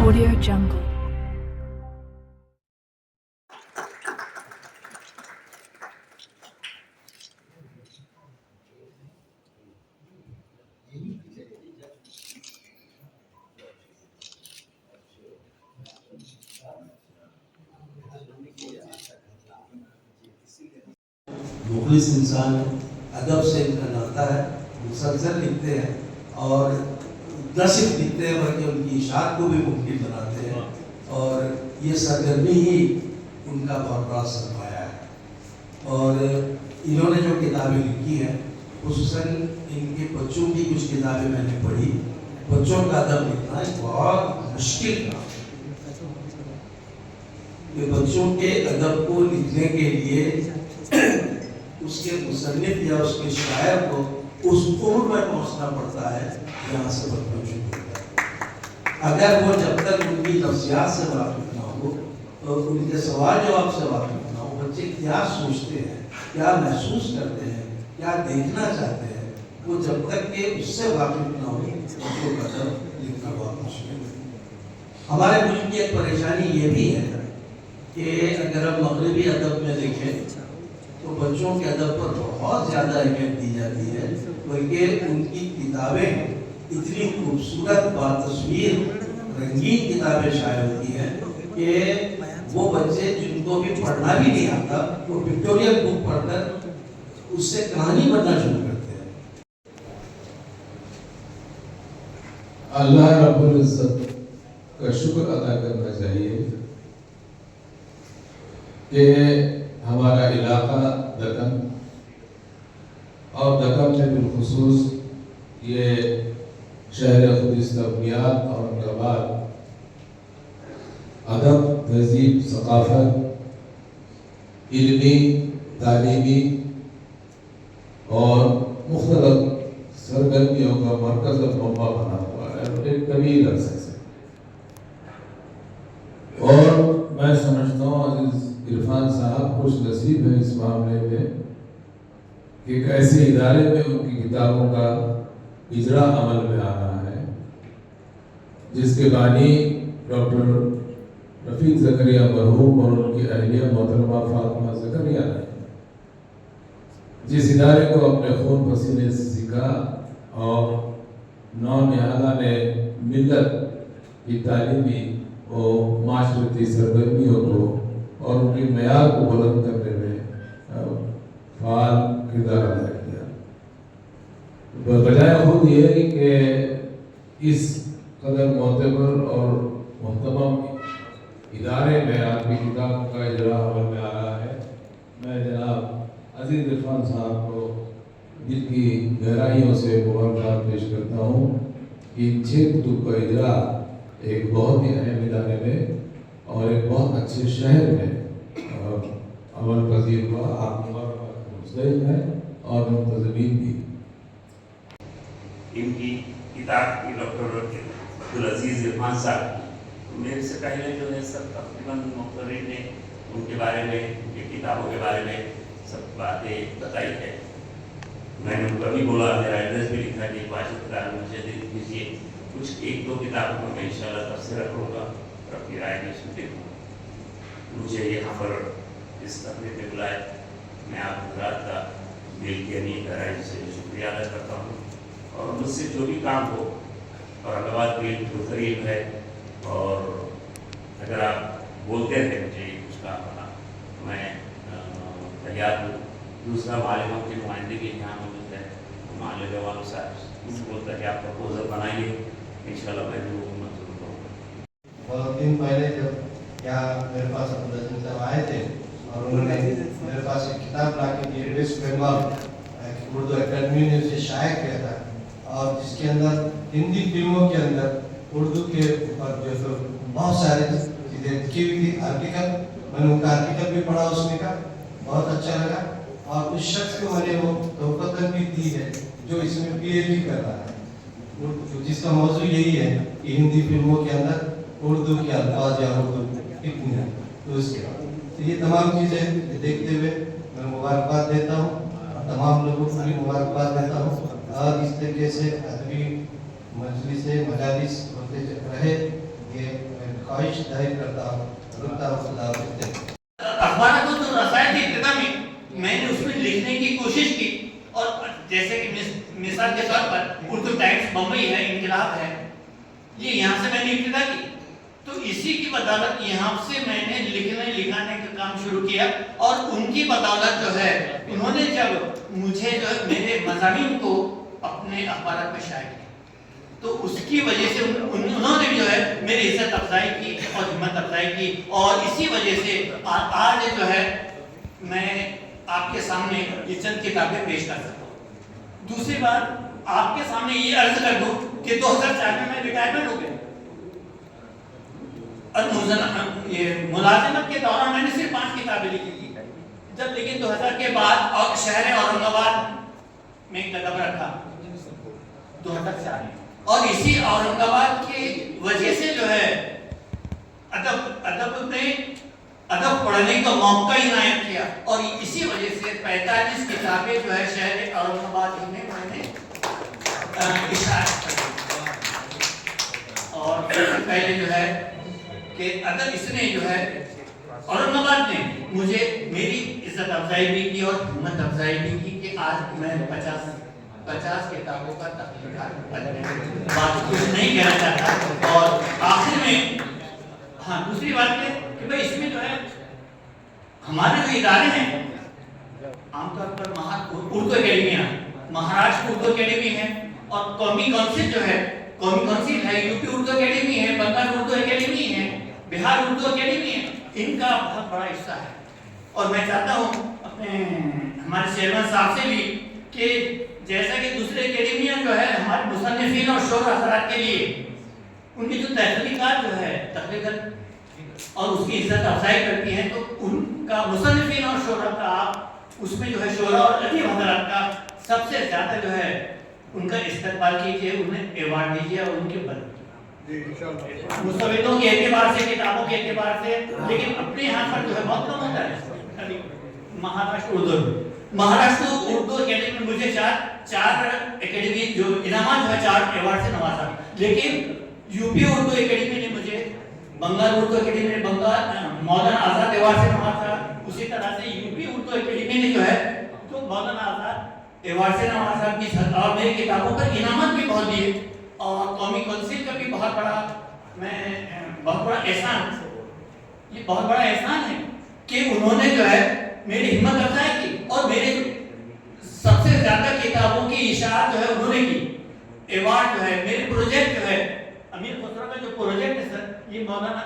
Audio Jungle. मुखलिस इंसान है, अदब से इनका नाता है, मुसलसल लिखते हैं और न सिर्फ लिखते हैं बल्कि उनकी इशाअत को भी मुमकिन बनाते हैं और ये सरगर्मी ही उनका बहुत बड़ा सरमाया है। और इन्होंने जो किताबें लिखी हैं खुसूसन इनके बच्चों की कुछ किताबें मैंने पढ़ी। बच्चों का अदब लिखना एक बहुत मुश्किल काम है। ये बच्चों के अदब को लिखने के लिए उसके मुसन्निफ या उसके शायर को उस उम्र में पहुंचना पड़ता है जहाँ से बचपन शुरू होता है। अगर वो जब तक उनकी नफ्सियात से वाकिफ ना हो, तो उनके सवाल जवाब से वाकिफ ना हो, बच्चे क्या सोचते हैं, क्या महसूस करते हैं, क्या देखना चाहते हैं, वो जब तक के उससे वाकिफ ना हो उसको कदर लिखना बहुत मुश्किल है। हमारे मुल्क की एक परेशानी ये भी है कि अगर हम मगरबी अदब में देखें तो बच्चों के अदब पर बहुत ज़्यादा अहमियत दी जाती है, बल्कि उनकी किताबें इतनी खूबसूरत बातस्वीर रंगीन किताबें शाये होती हैं कि वो बच्चे जिनको भी पढ़ना भी नहीं आता वो पिक्टोरियल बुक पढ़कर उससे कहानी बनना शुरू करते हैं। अल्लाह रब्बुल इज्जत का शुक्र अदा करना चाहिए कि हमारा इलाका दक्कन और दक्कन में बिलखुसूस ये शहर खुदिस तबनियात और अनकबार अदब, तहजीब, सकाफत, इल्मी, तालीमी और मुख्तलिफ सरगर्मियों का मरकज़ और मौका बना हुआ है एक तवील अरसे से। और मैं समझता हूँ अज़ीज़ इरफान साहब खुश नसीब है इस मामले में कि एक ऐसे इदारे में उनकी किताबों का इजरा अमल में आ रहा है जिसके बानी डॉक्टर रफ़ीक ज़करिया मरहूम और उनकी अहलिया मोहतरमा फातिमा ज़करिया ने जिस इदारे को अपने खून पसीने से सीखा और नौनिहाला ने मिल्लत की तालीमी और माशरती सरगर्मियों को और उनके मयार को बुलंद करने में फाल किरदार अदा किया। बजाय खुद ये कि इस कदर मोतबर और मुहतरम इदारे में आपकी किताबों का इजरा अमल में आ रहा है, मैं जनाब अजीज़ इरफान साहब को दिल की गहराइयों से मुबारकबाद पेश करता हूँ कि 6 कुतुब का इजरा एक बहुत ही अहम इदारे में और एक बहुत अच्छे शहर में अमल पजीर हुआ। आप मुबारक है और मुंतज़मीन भी। इनकी किताब की डॉक्टर अब्दुल अजीज़ इरफान साहब मेरे से पहले जो है सब तकरीबन मुख्तरीन ने उनके बारे में, उनकी किताबों के बारे में सब बातें बताई है। मैंने उनको भी बोला, मेरा एड्रेस भी लिखा कि वाजिब किताब मुझे दे दीजिए, कुछ 1-2 किताबों को मैं इंशाल्लाह तफसीर रखूँगा और अपनी राय में इसमें देखूँगा। मुझे यहाँ पर इस तकरीर में बुलाए, मैं आप हज़रात का दिल की अनी गहराई से शुक्रिया अदा करता हूँ और मुझसे जो भी काम हो औरंगाबाद भी तो करीब है और अगर आप बोलते हैं मुझे कुछ काम करना तो मैं तैयार हूँ। दूसरा मालिकों की नुमाइंदगी यहाँ मौजूद है, मालिक जवान साहब मुझे बोलता है कि आप प्रपोजल बनाइए, इंशाल्लाह मैं भी वो मंजूर करूँगा। बहुत दिन पहले जब यहाँ मेरे पास अब्दुल अजीज़ साहब आए थे और उन्होंने मेरे पास एक किताब ला के दी, वेस्ट बंगाल उर्दू अकेडमी ने उसे शाया किया था और जिसके अंदर हिंदी फिल्मों के अंदर उर्दू के ऊपर जो बहुत सारे चीज़ें लिखी हुई थी। आर्टिकल मैंने उनका आर्टिकल भी पढ़ा उसमें का, बहुत अच्छा लगा और उस शख्स को मैंने वो तोहफ़तन भी दी है जो इसमें PhD कर रहा है, जिसका मौजू यही है कि हिंदी फिल्मों के अंदर उर्दू के अल्फाज या उर्दू कितनी तो उसके तो ये तमाम चीज़ें देखते हुए मैं मुबारकबाद देता हूँ। तमाम लोगों को भी मुबारकबाद देता हूँ और इस तरीके से अदबी मजलिस मजालिस होते रहे, ये मैं ख्वाहिश जाहिर करता हूँ। अखबार को जो रसायन की इब्तिदा में मैंने उसमें लिखने की कोशिश की, और जैसे कि मिसाल के तौर पर उर्दू टाइम्स बम्बई है, इनकलाब है, ये यहाँ से मैंने इब्तिदा की, तो इसी की बदौलत यहाँ से मैंने लिखने लिखाने का काम शुरू किया। और उनकी बदौलत जो है उन्होंने जब मुझे जो है मेरे मज़ामीन को अपने अखबार में शाया किया, तो उसकी वजह से उन्होंने भी जो है मेरी इज्जत अफजाई की और हिम्मत अफजाई की, और इसी वजह से आज जो है मैं आपके सामने ये चंद किताबें पेश कर सकता हूँ। दूसरी बात आपके सामने ये अर्ज कर दूं कि 2004 में मैं रिटायरमेंट हो गया, और ये मुलाजिमत के दौरान मैंने सिर्फ 5 किताबें लिखी थी। जब लेकिन 2000 के बाद और शहर औरंगाबाद में कदम रखा 2004 में, और इसी औरंगाबाद की वजह से जो है अदब में अदब पढ़ने का मौका इनायत किया, और इसी वजह से 45 किताबें जो है शहर औरंगाबाद में मैंने इशारा और पहले जो है कि अदब इसने जो है औरंगाबाद ने मुझे मेरी इज्जत अफजाई भी की और हिम्मत अफजाई भी की कि आज मैं 50 किताबों का तख्लीक़ात बात कुछ नहीं कहना चाहता। और आखिर में हाँ, दूसरी बात है कि भाई इसमें जो है हमारे जो इदारे हैं, आमतौर पर उर्दू अकेडमियाँ, महाराष्ट्र उर्दू अकेडमी है, और कौमी काउंसिल जो है, कौमी काउंसिल है, यूपी उर्दू अकेडमी है, बंगाल उर्दू अकेडमी है, बिहार उर्दू अकेडमी है, इनका बहुत बड़ा हिस्सा है। और मैं चाहता हूँ अपने हमारे चेयरमैन साहब से भी कि जैसा कि दूसरे अकेडमियाँ जो है हमारे मुसन्निफीन और शोर हज़रात के लिए उनकी जो तहक़ीक़ात जो है तक़रीबन और उसकी इज्जत अफजाई करती है, तो उनका मुसन्निफीन और शोरा का उसमें जो है शोरा और अदीब हज़रात का सबसे ज़्यादा जो है उनका इस्तक़बाल कीजिए, उन्हें एवार्ड दीजिए और उनके मुस्तविदों के एतबार से, किताबों के एतबार से, लेकिन अपने यहाँ पर जो है बहुत कम होता है। महाराष्ट्र उर्दू अकेडमी में मुझे चार अकेडमी जो इनामात जो है 4 अवार्ड से नवाजा, लेकिन यूपी उर्दू अकेडमी ने मुझे, बंगाल उर्दू अकेडमी ने मौलाना आजाद अवार्ड से नवाजा, उसी तरह से यूपी उर्दू अकेडमी ने जो है तो मौलाना आजाद अवार्ड से नवाजा की, और मेरी किताबों पर इनामत भी बहुत दिए, और कौमी काउंसिल का भी बहुत बड़ा एहसान, ये बहुत बड़ा एहसान है कि उन्होंने जो है मेरी हिम्मत अफजाई की, और मेरे सबसे ज्यादा किताबों की इशाअत जो है उन्होंने की। अवार्ड जो है मेरे प्रोजेक्ट जो है अमीर खुसरो का जो प्रोजेक्ट है सर, ये मौलाना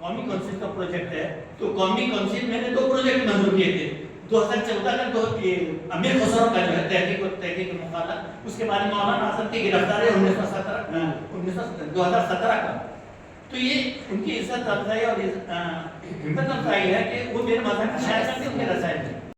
कौमी काउंसिल का प्रोजेक्ट है, तो कौमी काउंसिल मैंने 2 प्रोजेक्ट मंजूर किए थे। 2014 का अमीर खुसरो का जो है तहकीक मुकाला, उसके बाद मौलाना आसद की गिरफ्तारी 2017 का, तो ये उनकी इज्जत अफजाई और हिम्मत अफजाई है कि वो मेरे मज़हब की शायद करके उनके रसायन